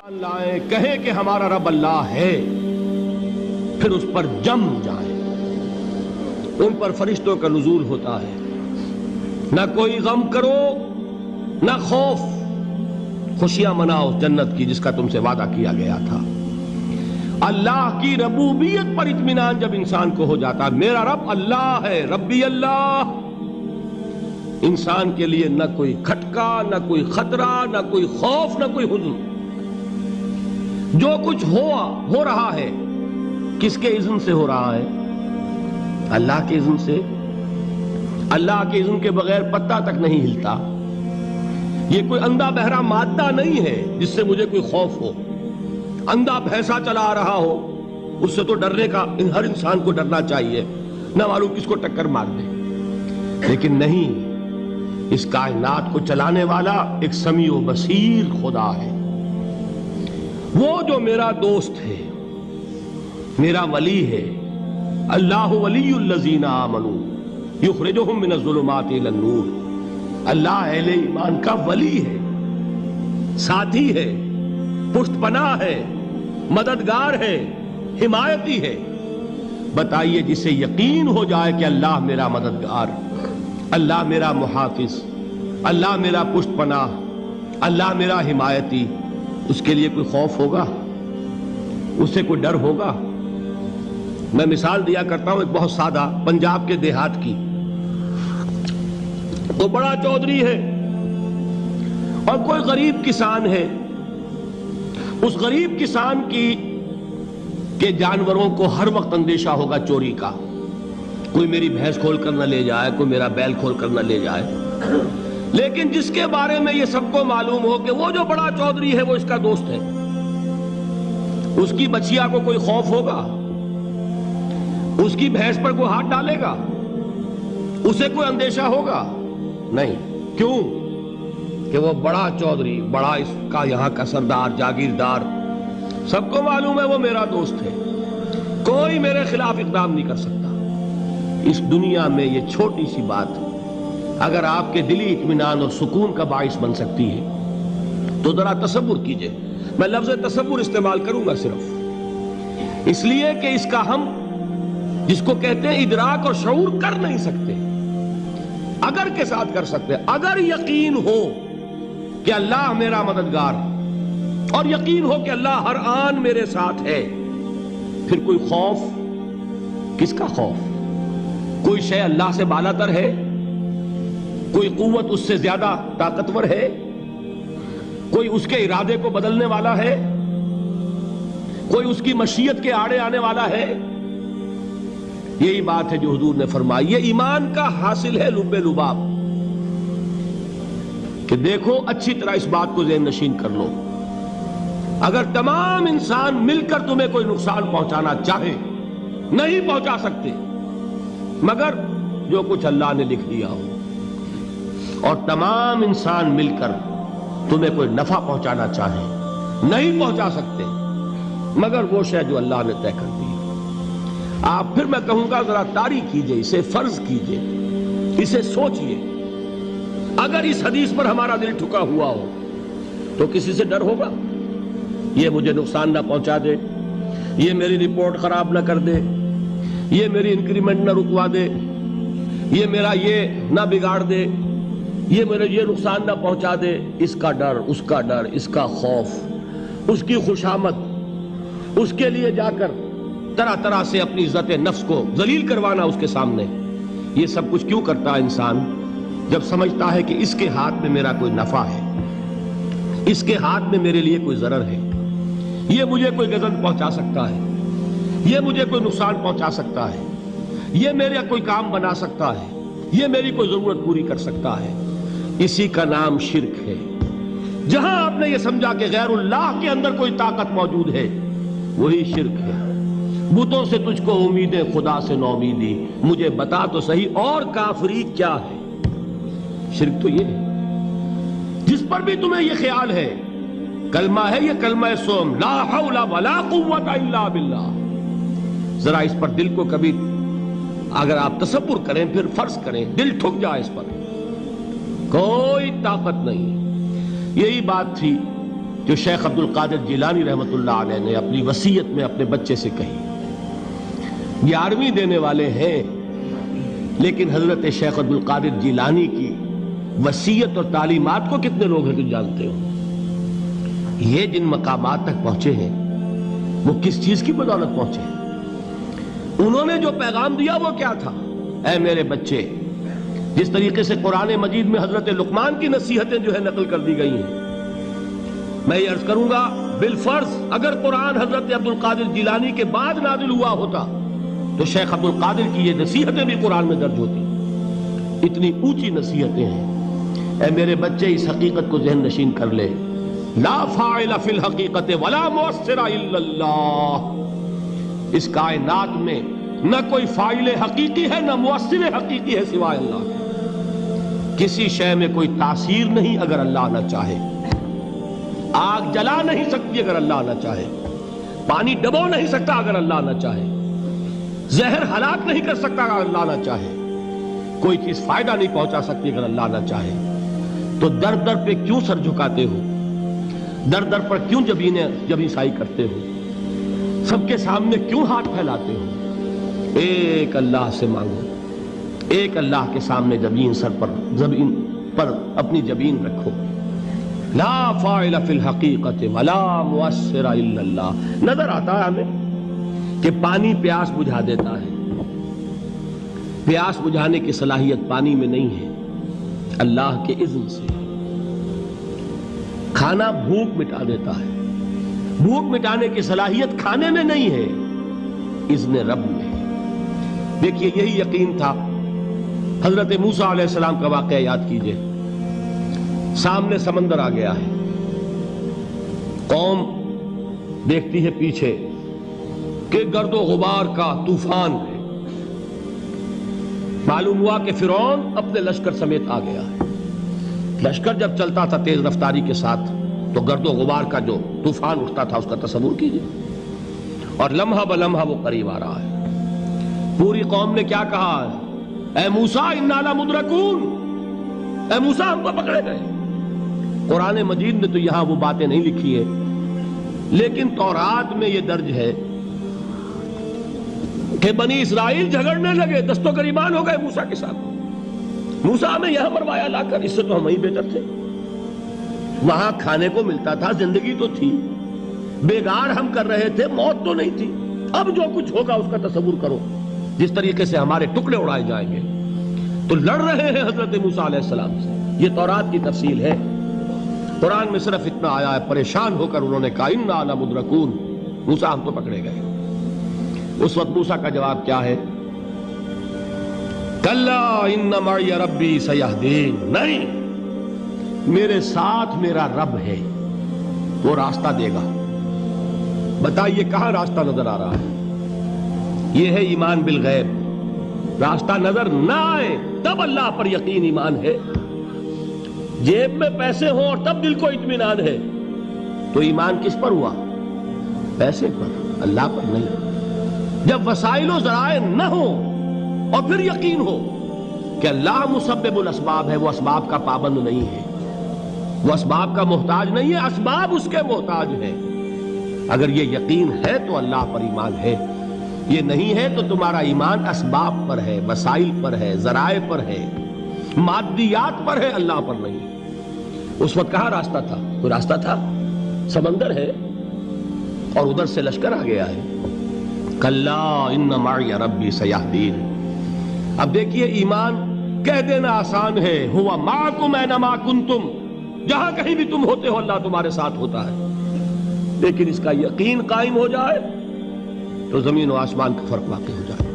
لائیں کہیں کہ ہمارا رب اللہ ہے، پھر اس پر جم جائیں۔ ان پر فرشتوں کا نزول ہوتا ہے، نہ کوئی غم کرو نہ خوف، خوشیاں مناؤ جنت کی جس کا تم سے وعدہ کیا گیا تھا۔ اللہ کی ربوبیت پر اطمینان جب انسان کو ہو جاتا، میرا رب اللہ ہے، ربی اللہ، انسان کے لیے نہ کوئی کھٹکا، نہ کوئی خطرہ، نہ کوئی خوف، نہ کوئی حزن۔ جو کچھ ہو رہا ہے کس کے اذن سے ہو رہا ہے؟ اللہ کے اذن سے۔ اللہ کے اذن کے بغیر پتہ تک نہیں ہلتا۔ یہ کوئی اندھا بہرا مادہ نہیں ہے جس سے مجھے کوئی خوف ہو۔ اندھا بھینسا چلا آ رہا ہو اس سے تو ڈرنے کا ہر انسان کو ڈرنا چاہیے، نہ معلوم کس کو ٹکر مار دے۔ لیکن نہیں، اس کائنات کو چلانے والا ایک سمیع و بصیر خدا ہے، وہ جو میرا دوست ہے، میرا ولی ہے۔ اللہ ولی الذین آمنوا یخرجہم من الظلمات الی النور۔ اللہ اہل ایمان کا ولی ہے، ساتھی ہے، پشت پناہ ہے، مددگار ہے، حمایتی ہے۔ بتائیے جسے یقین ہو جائے کہ اللہ میرا مددگار، اللہ میرا محافظ، اللہ میرا پشت پناہ، اللہ میرا حمایتی، اس کے لیے کوئی خوف ہوگا؟ اس سے کوئی ڈر ہوگا؟ میں مثال دیا کرتا ہوں ایک بہت سادہ پنجاب کے دیہات کی۔ تو بڑا چودھری ہے اور کوئی غریب کسان ہے۔ اس غریب کسان کے جانوروں کو ہر وقت اندیشہ ہوگا چوری کا، کوئی میری بھینس کھول کر نہ لے جائے، کوئی میرا بیل کھول کر نہ لے جائے۔ لیکن جس کے بارے میں یہ سب کو معلوم ہو کہ وہ جو بڑا چودھری ہے وہ اس کا دوست ہے، اس کی بچیا کو کوئی خوف ہوگا؟ اس کی بھینس پر کوئی ہاتھ ڈالے گا؟ اسے کوئی اندیشہ ہوگا؟ نہیں۔ کیوں؟ کہ وہ بڑا چودھری، بڑا اس کا یہاں کا سردار، جاگیردار، سب کو معلوم ہے وہ میرا دوست ہے، کوئی میرے خلاف اقدام نہیں کر سکتا۔ اس دنیا میں یہ چھوٹی سی بات اگر آپ کے دلی اطمینان اور سکون کا باعث بن سکتی ہے تو ذرا تصور کیجئے۔ میں لفظ تصور استعمال کروں گا صرف اس لیے کہ اس کا ہم جس کو کہتے ہیں ادراک اور شعور کر نہیں سکتے، اگر کے ساتھ کر سکتے۔ اگر یقین ہو کہ اللہ میرا مددگار اور یقین ہو کہ اللہ ہر آن میرے ساتھ ہے، پھر کوئی خوف؟ کس کا خوف؟ کوئی شے اللہ سے بالا تر ہے؟ کوئی قوت اس سے زیادہ طاقتور ہے؟ کوئی اس کے ارادے کو بدلنے والا ہے؟ کوئی اس کی مشیت کے آڑے آنے والا ہے؟ یہی بات ہے جو حضور نے فرمائی۔ یہ ایمان کا حاصل ہے لب لباب، کہ دیکھو اچھی طرح اس بات کو ذہن نشین کر لو، اگر تمام انسان مل کر تمہیں کوئی نقصان پہنچانا چاہے نہیں پہنچا سکتے، مگر جو کچھ اللہ نے لکھ دیا ہو، اور تمام انسان مل کر تمہیں کوئی نفع پہنچانا چاہے نہیں پہنچا سکتے، مگر وہ شے جو اللہ نے طے کر دی۔ آپ پھر میں کہوں گا ذرا طاری کیجئے، اسے فرض کیجئے، اسے سوچئے۔ اگر اس حدیث پر ہمارا دل ٹھکا ہوا ہو تو کسی سے ڈر ہوگا؟ یہ مجھے نقصان نہ پہنچا دے، یہ میری رپورٹ خراب نہ کر دے، یہ میری انکریمنٹ نہ رکوا دے، یہ میرا یہ نہ بگاڑ دے، یہ میرے یہ نقصان نہ پہنچا دے۔ اس کا ڈر، اس کا ڈر، اس کا خوف، اس کی خوشامد، اس کے لیے جا کر طرح طرح سے اپنی عزت نفس کو ذلیل کروانا اس کے سامنے، یہ سب کچھ کیوں کرتا ہے انسان؟ جب سمجھتا ہے کہ اس کے ہاتھ میں میرا کوئی نفع ہے، اس کے ہاتھ میں میرے لیے کوئی ضرر ہے، یہ مجھے کوئی غضب پہنچا سکتا ہے، یہ مجھے کوئی نقصان پہنچا سکتا ہے، یہ میرا کوئی کام بنا سکتا ہے، یہ میری کوئی ضرورت پوری کر سکتا ہے، اسی کا نام شرک ہے۔ جہاں آپ نے یہ سمجھا کہ غیر اللہ کے اندر کوئی طاقت موجود ہے، وہی شرک ہے۔ بتوں سے تجھ کو امیدیں، خدا سے نومیدی، مجھے بتا تو صحیح اور کافری کیا ہے؟ شرک تو یہ ہے جس پر بھی تمہیں یہ خیال ہے، کلمہ ہے یہ کلمہ سوم، لا حول ولا قوت الا باللہ، ذرا اس پر دل کو کبھی اگر آپ تصور کریں، پھر فرض کریں، دل ٹھک جائے اس پر، کوئی طاقت نہیں۔ یہی بات تھی جو شیخ عبد القادر جیلانی رحمۃ اللہ علیہ نے اپنی وصیت میں اپنے بچے سے کہی. 11ویں دینے والے ہیں، لیکن حضرت شیخ عبد القادر جیلانی کی وصیت اور تعلیمات کو کتنے لوگ ہیں جو جانتے ہو؟ یہ جن مقامات تک پہنچے ہیں وہ کس چیز کی بدولت پہنچے ہیں؟ انہوں نے جو پیغام دیا وہ کیا تھا؟ اے میرے بچے، جس طریقے سے قرآن مجید میں حضرت لقمان کی نصیحتیں جو ہے نقل کر دی گئی ہیں، میں یہ عرض کروں گا بالفرض اگر قرآن حضرت عبد القادر جیلانی کے بعد نازل ہوا ہوتا تو شیخ عبد القادر کی یہ نصیحتیں بھی قرآن میں درج ہوتی. اتنی اونچی نصیحتیں ہیں. اے میرے بچے، اس حقیقت کو ذہن نشین کر لے، لا فاعل فی الحقیقت ولا مؤثر الا اللہ. اس کائنات میں نہ کوئی فاعل حقیقی ہے نہ مؤثر حقیقی ہے سوائے اللہ کے. کسی شے میں کوئی تاثیر نہیں اگر اللہ نہ چاہے. آگ جلا نہیں سکتی اگر اللہ نہ چاہے. پانی ڈبو نہیں سکتا اگر اللہ نہ چاہے. زہر ہلاک نہیں کر سکتا اگر اللہ نہ چاہے. کوئی چیز فائدہ نہیں پہنچا سکتی اگر اللہ نہ چاہے. تو در در پہ کیوں سر جھکاتے ہو؟ در در پر کیوں جبیں سائی کرتے ہو؟ سب کے سامنے کیوں ہاتھ پھیلاتے ہو؟ ایک اللہ سے مانگو. ایک اللہ کے سامنے زمین پر اپنی جبین رکھو. لا فاعل فی الحقیقت ولا مؤثر الا اللہ. نظر آتا ہے ہمیں کہ پانی پیاس بجھا دیتا ہے. پیاس بجھانے کی صلاحیت پانی میں نہیں ہے، اللہ کے اذن سے. کھانا بھوک مٹا دیتا ہے، بھوک مٹانے کی صلاحیت کھانے میں نہیں ہے، اذن رب میں. دیکھیے یہی یقین تھا. حضرت موسیٰ علیہ السلام کا واقعہ یاد کیجئے. سامنے سمندر آ گیا ہے، قوم دیکھتی ہے پیچھے کہ گرد و غبار کا طوفان ہے. معلوم ہوا کہ فرعون اپنے لشکر سمیت آ گیا ہے. لشکر جب چلتا تھا تیز رفتاری کے ساتھ تو گرد و غبار کا جو طوفان اٹھتا تھا اس کا تصور کیجئے. اور لمحہ بلمحہ وہ قریب آ رہا ہے. پوری قوم نے کیا کہا؟ اے موسیٰ انا لمدرکون، اے موسیٰ ہم کو پکڑے گئے. قرآن مجید نے تو یہاں وہ باتیں نہیں لکھی ہے، لیکن تورات میں یہ درج ہے کہ بنی اسرائیل جھگڑنے لگے، دست و گریبان ہو گئے موسیٰ کے ساتھ. موسیٰ ہمیں یہاں مروایا لا کر، اس سے تو ہم ہی بہتر تھے. وہاں کھانے کو ملتا تھا، زندگی تو تھی، بیگار ہم کر رہے تھے، موت تو نہیں تھی. اب جو کچھ ہوگا اس کا تصور کرو، جس طریقے سے ہمارے ٹکڑے اڑائے جائیں گے. تو لڑ رہے ہیں حضرت موسیٰ علیہ السلام سے. یہ تورات کی تفصیل ہے. قرآن میں صرف اتنا آیا ہے، پریشان ہو کر انہوں نے کہا انا لمدرکون، موسیٰ ہم تو پکڑے گئے. اس وقت موسیٰ کا جواب کیا ہے؟ کلا ان معی ربی سیہدین. نہیں، میرے ساتھ میرا رب ہے، وہ راستہ دے گا. بتائیے کہاں راستہ نظر آ رہا ہے؟ یہ ہے ایمان بالغیب. راستہ نظر نہ آئے تب اللہ پر یقین ایمان ہے. جیب میں پیسے ہوں اور تب دل کو اطمینان ہے تو ایمان کس پر ہوا؟ پیسے پر، اللہ پر نہیں. جب وسائل و ذرائع نہ ہو اور پھر یقین ہو کہ اللہ مسبب الاسباب ہے، وہ اسباب کا پابند نہیں ہے، وہ اسباب کا محتاج نہیں ہے، اسباب اس کے محتاج ہیں. اگر یہ یقین ہے تو اللہ پر ایمان ہے. یہ نہیں ہے تو تمہارا ایمان اسباب پر ہے، وسائل پر ہے، ذرائع پر ہے، مادیات پر ہے، اللہ پر نہیں. اس وقت کہاں راستہ تھا؟ کوئی راستہ تھا؟ سمندر ہے اور ادھر سے لشکر آ گیا ہے. کلا ان معی ربی سیہدین. اب دیکھیے ایمان کہہ دینا آسان ہے، ہوا معکم اینما کنتم، جہاں کہیں بھی تم ہوتے ہو اللہ تمہارے ساتھ ہوتا ہے. لیکن اس کا یقین قائم ہو جائے تو زمین و آسمان کا فرق واقع ہو جائے.